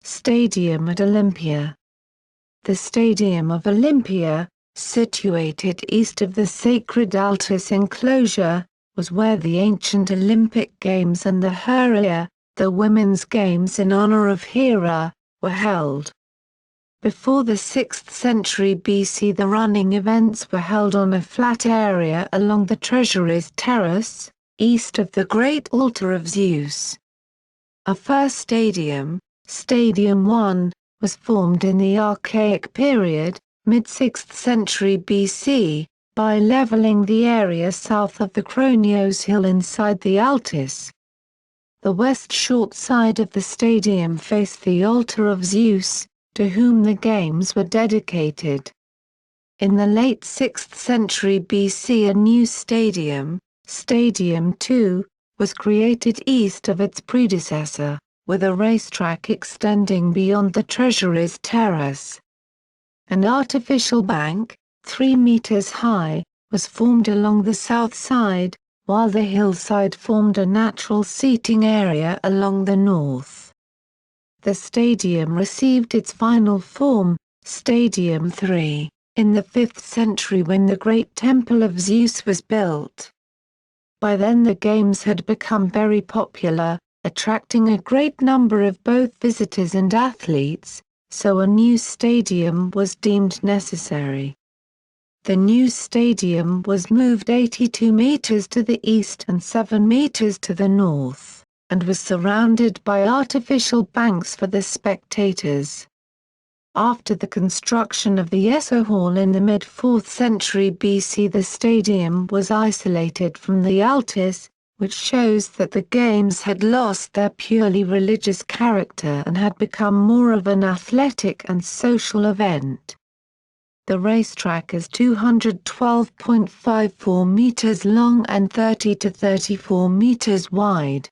Stadium at Olympia. The Stadium of Olympia, situated east of the sacred Altis enclosure, was where the ancient Olympic Games and the Hera, the women's games in honor of Hera, were held. Before the 6th century BC, the running events were held on a flat area along the Treasury's Terrace, east of the Great Altar of Zeus. A first stadium, Stadium I, was formed in the Archaic period, mid-6th century BC, by leveling the area south of the Kronios Hill inside the Altis. The west short side of the stadium faced the altar of Zeus, to whom the games were dedicated. In the late 6th century BC, a new stadium, Stadium II, was created east of its predecessor, with a racetrack extending beyond the Treasury's Terrace. An artificial bank, 3 meters high, was formed along the south side, while the hillside formed a natural seating area along the north. The stadium received its final form, Stadium III, in the 5th century when the Great Temple of Zeus was built. By then the games had become very popular, attracting a great number of both visitors and athletes, so a new stadium was deemed necessary. The new stadium was moved 82 meters to the east and 7 meters to the north, and was surrounded by artificial banks for the spectators. After the construction of the Esso Hall in the mid-4th century BC, the stadium was isolated from the Altis, which shows that the games had lost their purely religious character and had become more of an athletic and social event. The racetrack is 212.54 meters long and 30 to 34 meters wide.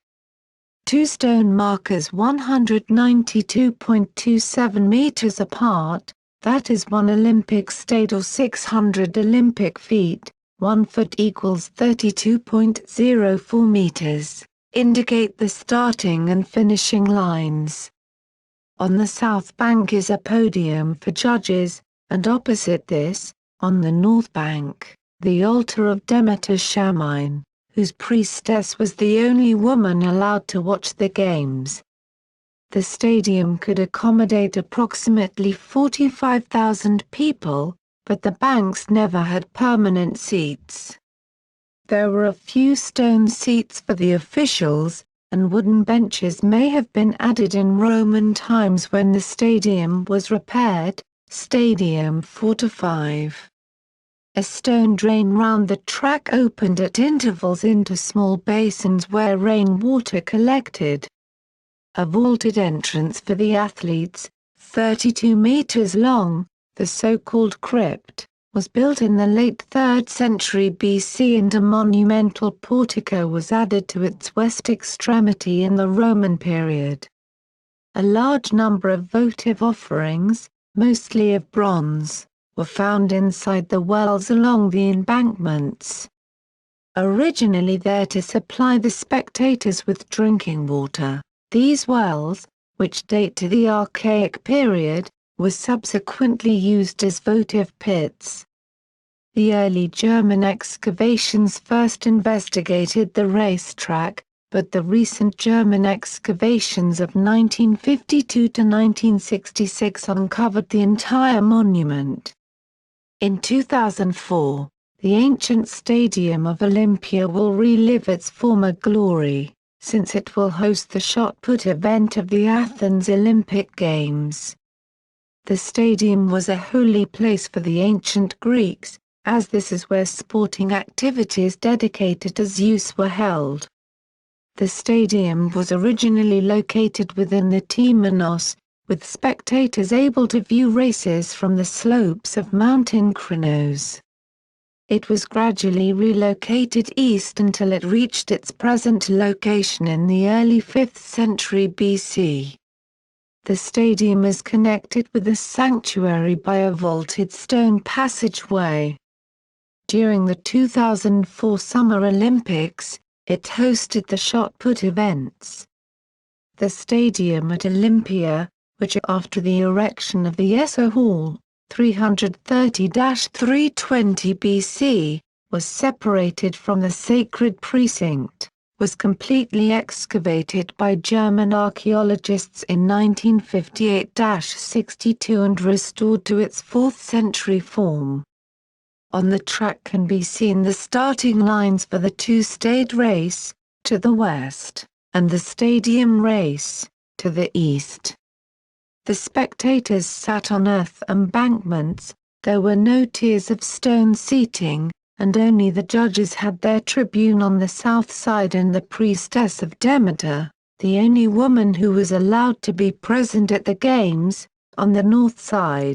Two stone markers 192.27 meters apart, that is 1 Olympic state or 600 Olympic feet, 1 foot equals 32.04 meters, indicate the starting and finishing lines. On the south bank is a podium for judges, and opposite this, on the north bank, the altar of Demeter Shamine, whose priestess was the only woman allowed to watch the games. The stadium could accommodate approximately 45,000 people, but the banks never had permanent seats. There were a few stone seats for the officials, and wooden benches may have been added in Roman times when the stadium was repaired, Stadium 4-5. A stone drain round the track opened at intervals into small basins where rainwater collected. A vaulted entrance for the athletes, 32 meters long, the so-called crypt, was built in the late 3rd century BC, and a monumental portico was added to its west extremity in the Roman period. A large number of votive offerings, mostly of bronze, were found inside the wells along the embankments. Originally there to supply the spectators with drinking water, these wells, which date to the Archaic period, were subsequently used as votive pits. The early German excavations first investigated the racetrack, but the recent German excavations of 1952 to 1966 uncovered the entire monument. In 2004, the ancient Stadium of Olympia will relive its former glory, since it will host the shot put event of the Athens Olympic Games. The stadium was a holy place for the ancient Greeks, as this is where sporting activities dedicated to Zeus were held. The stadium was originally located within the Temenos, with spectators able to view races from the slopes of Mountain Kronos. It was gradually relocated east until it reached its present location in the early 5th century BC. The stadium is connected with the sanctuary by a vaulted stone passageway. During the 2004 Summer Olympics, it hosted the shot put events. The stadium at Olympia, which after the erection of the Esso Hall, 330–320 BC, was separated from the sacred precinct, was completely excavated by German archaeologists in 1958–62 and restored to its 4th century form. On the track can be seen the starting lines for the two-stage race, to the west, and the stadium race, to the east. The spectators sat on earth embankments, there were no tiers of stone seating, and only the judges had their tribune on the south side and the priestess of Demeter, the only woman who was allowed to be present at the games, on the north side.